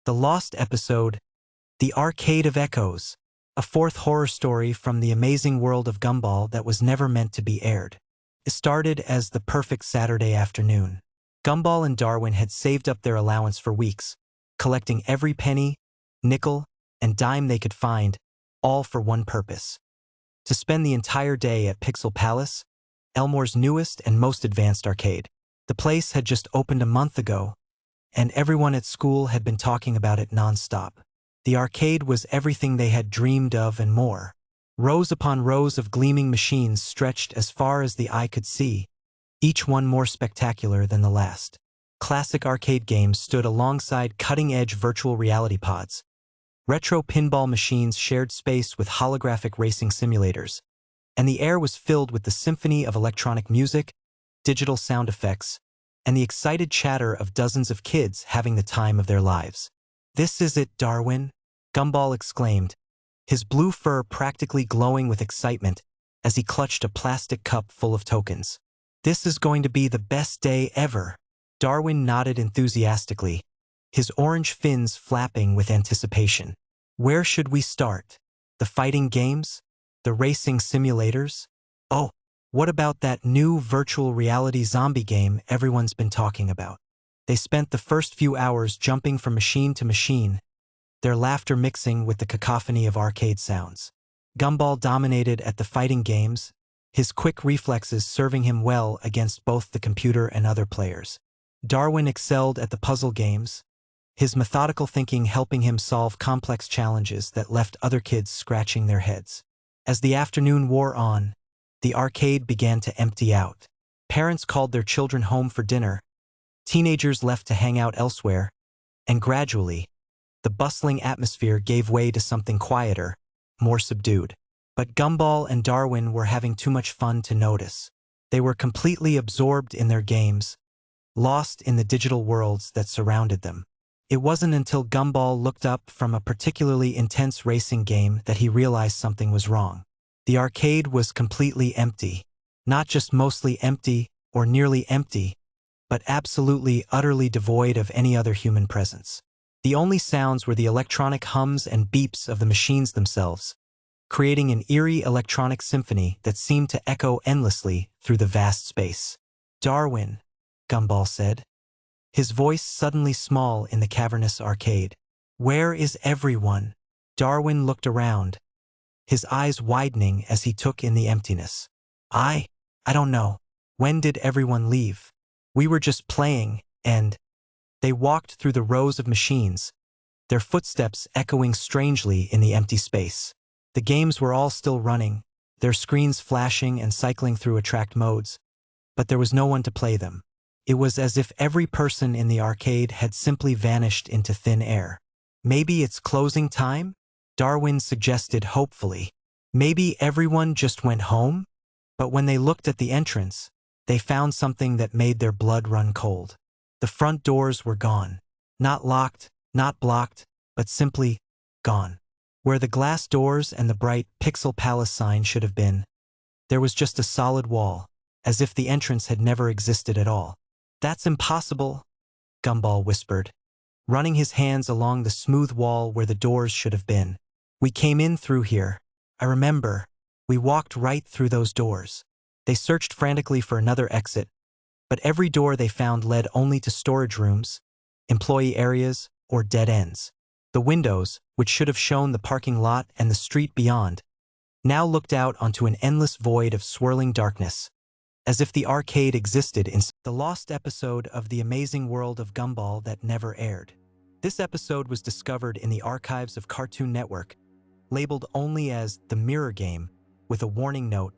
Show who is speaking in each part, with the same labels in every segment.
Speaker 1: The Lost Episode, The Arcade of Echoes, a fourth horror story from the amazing world of Gumball that was never meant to be aired. It started as the perfect Saturday afternoon. Gumball and Darwin had saved up their allowance for weeks, collecting every penny, nickel, and dime they could find, all for one purpose: to spend the entire day at Pixel Palace, Elmore's newest and most advanced arcade. The place had just opened a month ago, and everyone at school had been talking about it non-stop. The arcade was everything they had dreamed of and more. Rows upon rows of gleaming machines stretched as far as the eye could see, each one more spectacular than the last. Classic arcade games stood alongside cutting-edge virtual reality pods. Retro pinball machines shared space with holographic racing simulators, and the air was filled with the symphony of electronic music, digital sound effects, and the excited chatter of dozens of kids having the time of their lives. "This is it, Darwin," Gumball exclaimed, his blue fur practically glowing with excitement as he clutched a plastic cup full of tokens. "This is going to be the best day ever." Darwin nodded enthusiastically, his orange fins flapping with anticipation. "Where should we start? The fighting games? The racing simulators? Oh, what about that new virtual reality zombie game everyone's been talking about?" They spent the first few hours jumping from machine to machine, their laughter mixing with the cacophony of arcade sounds. Gumball dominated at the fighting games, his quick reflexes serving him well against both the computer and other players. Darwin excelled at the puzzle games, his methodical thinking helping him solve complex challenges that left other kids scratching their heads. As the afternoon wore on, the arcade began to empty out. Parents called their children home for dinner, teenagers left to hang out elsewhere, and gradually, the bustling atmosphere gave way to something quieter, more subdued. But Gumball and Darwin were having too much fun to notice. They were completely absorbed in their games, lost in the digital worlds that surrounded them. It wasn't until Gumball looked up from a particularly intense racing game that he realized something was wrong. The arcade was completely empty. Not just mostly empty or nearly empty, but absolutely, utterly devoid of any other human presence. The only sounds were the electronic hums and beeps of the machines themselves, creating an eerie electronic symphony that seemed to echo endlessly through the vast space. "Darwin," Gumball said, his voice suddenly small in the cavernous arcade. "Where is everyone?" Darwin looked around, his eyes widening as he took in the emptiness. I don't know. When did everyone leave? We were just playing, and..." They walked through the rows of machines, their footsteps echoing strangely in the empty space. The games were all still running, their screens flashing and cycling through attract modes, but there was no one to play them. It was as if every person in the arcade had simply vanished into thin air. "Maybe it's closing time?" Darwin suggested hopefully. "Maybe everyone just went home?" But when they looked at the entrance, they found something that made their blood run cold. The front doors were gone. Not locked, not blocked, but simply gone. Where the glass doors and the bright Pixel Palace sign should have been, there was just a solid wall, as if the entrance had never existed at all. "That's impossible," Gumball whispered, running his hands along the smooth wall where the doors should have been. "We came in through here. I remember. We walked right through those doors." They searched frantically for another exit, but every door they found led only to storage rooms, employee areas, or dead ends. The windows, which should have shown the parking lot and the street beyond, now looked out onto an endless void of swirling darkness, as if the arcade existed in the lost episode of The Amazing World of Gumball that never aired. This episode was discovered in the archives of Cartoon Network, labeled only as The Mirror Game, with a warning note: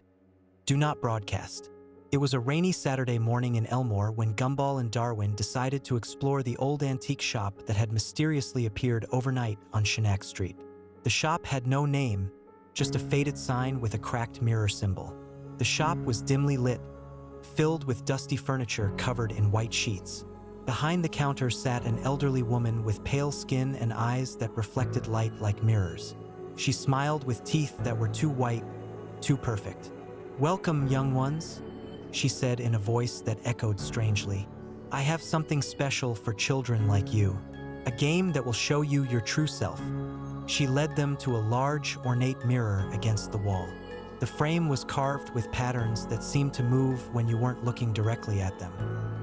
Speaker 1: "Do not broadcast." It was a rainy Saturday morning in Elmore when Gumball and Darwin decided to explore the old antique shop that had mysteriously appeared overnight on Shenak Street. The shop had no name, just a faded sign with a cracked mirror symbol. The shop was dimly lit, filled with dusty furniture covered in white sheets. Behind the counter sat an elderly woman with pale skin and eyes that reflected light like mirrors. She smiled with teeth that were too white, too perfect. "Welcome, young ones," she said in a voice that echoed strangely. "I have something special for children like you." a game that will show you your true self. She led them to a large, ornate mirror against the wall. The frame was carved with patterns that seemed to move when you weren't looking directly at them.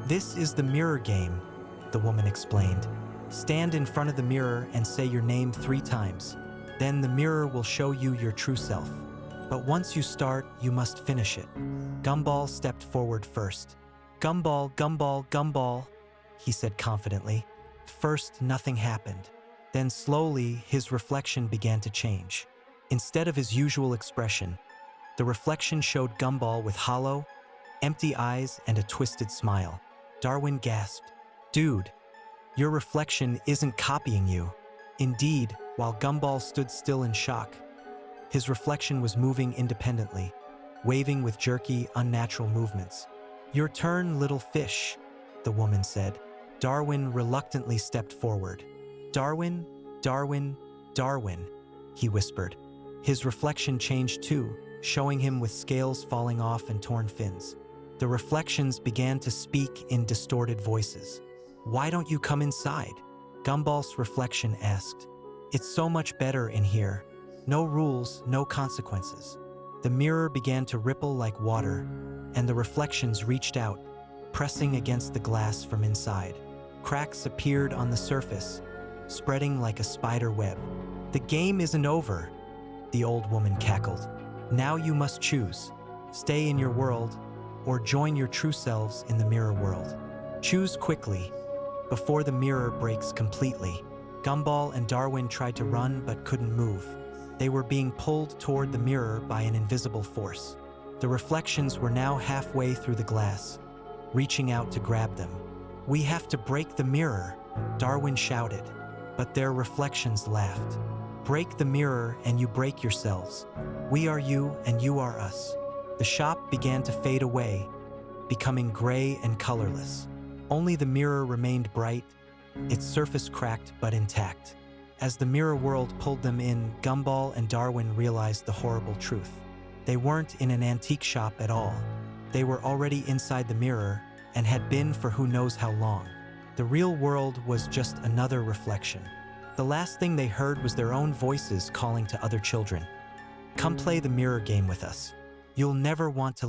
Speaker 1: "This is the mirror game," the woman explained. "Stand in front of the mirror and say your name 3 times. Then the mirror will show you your true self. But once you start, you must finish it." Gumball stepped forward first. "Gumball, Gumball, Gumball," he said confidently. First, nothing happened. Then slowly, his reflection began to change. Instead of his usual expression, the reflection showed Gumball with hollow, empty eyes and a twisted smile. Darwin gasped, "Dude, your reflection isn't copying you." Indeed, while Gumball stood still in shock, his reflection was moving independently, waving with jerky, unnatural movements. "Your turn, little fish," the woman said. Darwin reluctantly stepped forward. "Darwin, Darwin, Darwin," he whispered. His reflection changed too, showing him with scales falling off and torn fins. The reflections began to speak in distorted voices. "Why don't you come inside?" Gumball's reflection asked. "It's so much better in here. No rules, no consequences." The mirror began to ripple like water, and the reflections reached out, pressing against the glass from inside. Cracks appeared on the surface, spreading like a spider web. "The game isn't over," the old woman cackled. "Now you must choose. Stay in your world, or join your true selves in the mirror world. Choose quickly, before the mirror breaks completely." Gumball and Darwin tried to run but couldn't move. They were being pulled toward the mirror by an invisible force. The reflections were now halfway through the glass, reaching out to grab them. "We have to break the mirror," Darwin shouted, but their reflections laughed. "Break the mirror and you break yourselves. We are you and you are us." The shop began to fade away, becoming gray and colorless. Only the mirror remained bright, its surface cracked but intact. As the mirror world pulled them in, Gumball and Darwin realized the horrible truth. They weren't in an antique shop at all. They were already inside the mirror and had been for who knows how long. The real world was just another reflection. The last thing they heard was their own voices calling to other children. "Come play the mirror game with us. You'll never want to